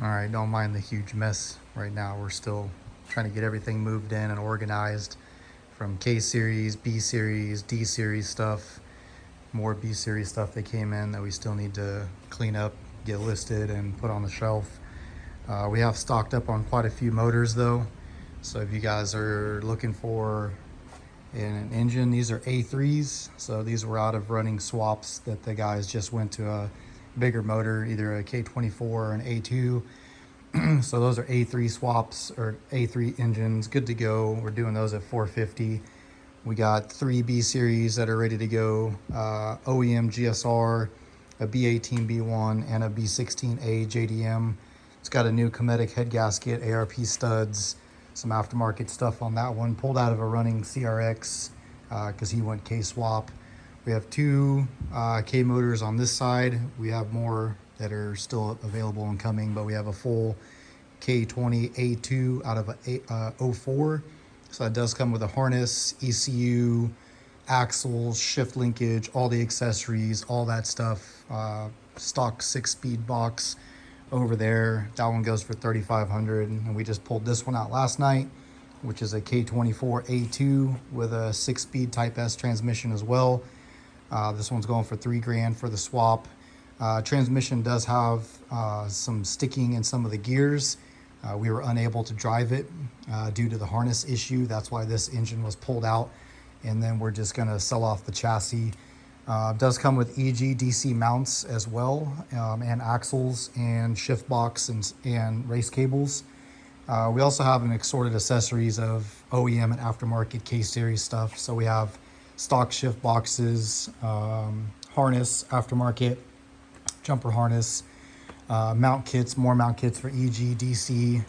All right, don't mind the huge mess right now. We're still trying to get everything moved in and organized from K series, B series, D series stuff, more B series stuff that came in that we still need to clean up, get listed, and put on the shelf. We have stocked up on quite a few motors though. So if you guys are looking for an engine, these are A3s. So these were out of running swaps that the guys just went to a bigger motor, either a K24 or an A2. So those are A3 swaps or A3 engines, good to go. We're doing those at 450. We got 3 B series that are ready to go, OEM GSR, a B18B1, and a B16A JDM. It's got a new Cometic head gasket, ARP studs, some aftermarket stuff on that one, pulled out of a running CRX because he went K-swap. We have 2 K motors on this side. We have more that are still available and coming, but we have a full K20 A2 out of a 04. So that does come with a harness, ECU, axles, shift linkage, all the accessories, all that stuff. Stock 6-speed box over there. That one goes for $3,500, and we just pulled this one out last night, which is a K24 A2 with a 6-speed Type S transmission as well. This one's going for $3,000 for the swap. Transmission does have some sticking in some of the gears. We were unable to drive it due to the harness issue. That's why this engine was pulled out, and then we're just gonna sell off the chassis. It does come with EG DC mounts as well, and axles and shift box and race cables. We also have an assorted accessories of OEM and aftermarket K-series stuff. So we have stock shift boxes, harness, aftermarket, jumper harness, mount kits, more mount kits for EG, DC.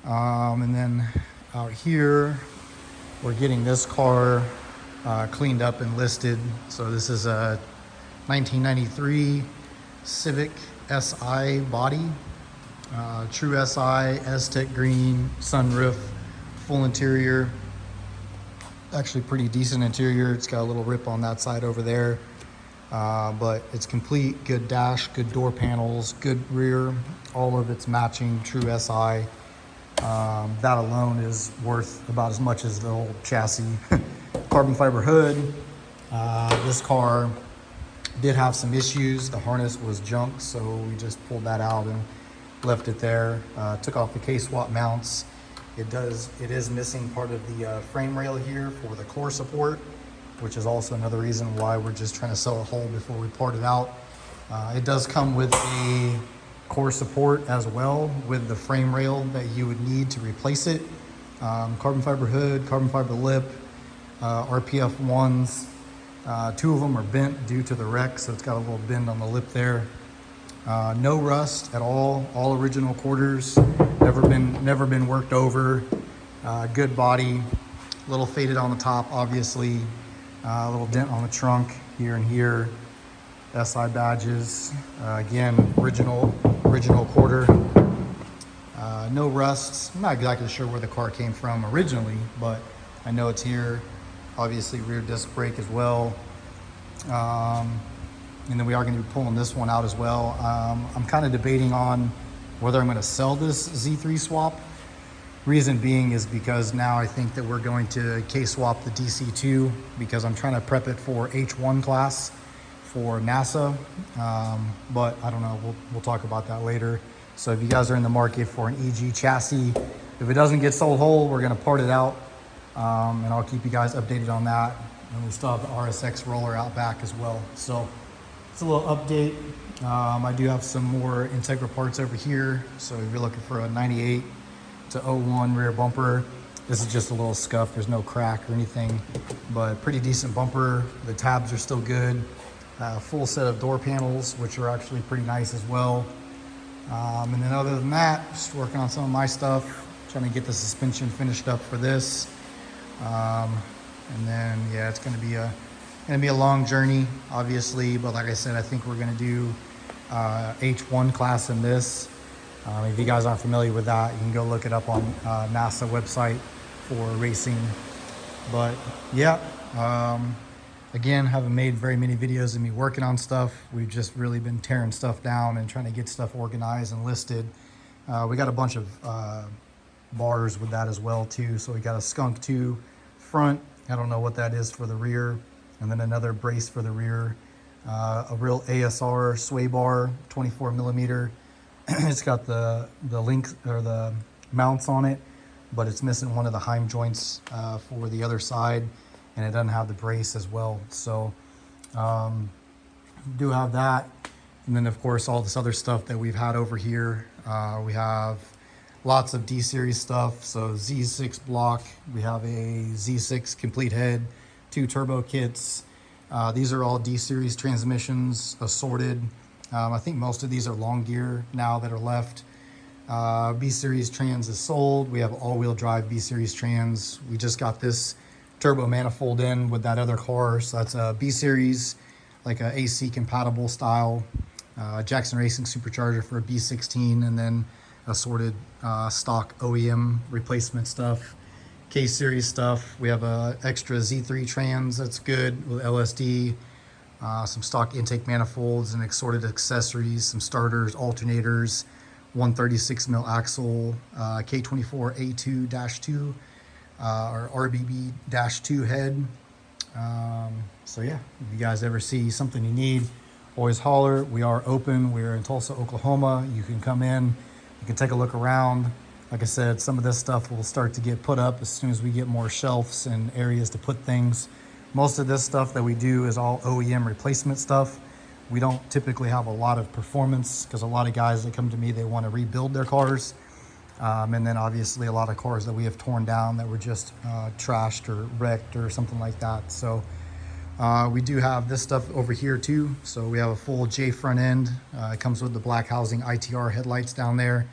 And then out here, we're getting this car cleaned up and listed. So this is a 1993 Civic SI body, true SI, Aztec green, sunroof, full interior. Actually pretty decent interior. It's got a little rip on that side over there. But it's complete, good dash, good door panels, good rear, all of it's matching true SI. That alone is worth about as much as the whole chassis. Carbon fiber hood. This car did have some issues. The harness was junk, so we just pulled that out and left it there. Took off the K-swap mounts. It is missing part of the frame rail here for the core support, which is also another reason why we're just trying to sell it whole before we part it out. It does come with a core support as well with the frame rail that you would need to replace it. Carbon fiber hood, carbon fiber lip, RPF ones. 2 of them are bent due to the wreck, so it's got a little bend on the lip there. No rust at all original quarters, never been worked over. Good body, a little faded on the top, obviously. A little dent on the trunk here and here. SI badges, again, original quarter. No rusts. I'm not exactly sure where the car came from originally, but I know it's here. Obviously rear disc brake as well. And then we are going to be pulling this one out as well. I'm kind of debating on whether I'm going to sell this Z3 swap. Reason being is because now I think that we're going to K-swap the DC2 because I'm trying to prep it for H1 class for NASA. But I don't know, we'll talk about that later. So if you guys are in the market for an EG chassis, if it doesn't get sold whole, we're going to part it out. And I'll keep you guys updated on that. And we still have the RSX roller out back as well. So it's a little update. I do have some more Integra parts over here. So if you're looking for a 98 to 01 rear bumper, this is just a little scuff. There's no crack or anything, but pretty decent bumper. The tabs are still good. Full set of door panels, which are actually pretty nice as well. And then other than that, just working on some of my stuff, trying to get the suspension finished up for this. And then yeah, it's gonna be a long journey, obviously, but like I said, I think we're gonna do H1 class in this. If you guys aren't familiar with that, you can go look it up on NASA website for racing. But yeah, again, haven't made very many videos of me working on stuff. We've just really been tearing stuff down and trying to get stuff organized and listed. We got a bunch of bars with that as well too. So we got a Skunk 2 front. I don't know what that is for the rear. And then another brace for the rear. A real ASR sway bar, 24 millimeter. It's got the link or the mounts on it, but it's missing one of the Heim joints for the other side, and it doesn't have the brace as well. So do have that. And then of course all this other stuff that we've had over here. We have lots of D series stuff. So Z6 block, we have a Z6 complete head, 2 turbo kits. These are all D series transmissions assorted. I think most of these are long gear now that are left. B series trans is sold. We have all-wheel drive B series trans. We just got this turbo manifold in with that other car, so that's a B series, like a AC compatible style. Jackson Racing supercharger for a B16, and then assorted stock OEM replacement stuff. K series stuff. We have a extra Z3 trans that's good with LSD. Some stock intake manifolds and assorted accessories, some starters, alternators, 136 mil axle, K24A2-2, or RBB-2 head. So yeah, if you guys ever see something you need, always holler. We are open. We're in Tulsa, Oklahoma. You can come in, you can take a look around. Like I said, some of this stuff will start to get put up as soon as we get more shelves and areas to put things. Most of this stuff that we do is all OEM replacement stuff. We don't typically have a lot of performance because a lot of guys that come to me, they want to rebuild their cars. And then obviously a lot of cars that we have torn down that were just trashed or wrecked or something like that. So we do have this stuff over here too. So we have a full J front end. It comes with the black housing ITR headlights down there.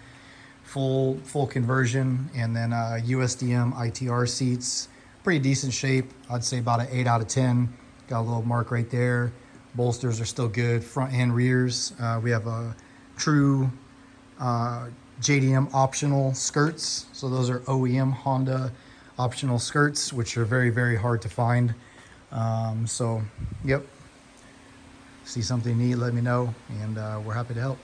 Full conversion, and then USDM ITR seats. Pretty decent shape. I'd say about an 8 out of 10. Got a little mark right there. Bolsters are still good, front and rears. We have a true JDM optional skirts. So those are OEM Honda optional skirts, which are very, very hard to find. So, yep. See something neat, let me know, and we're happy to help.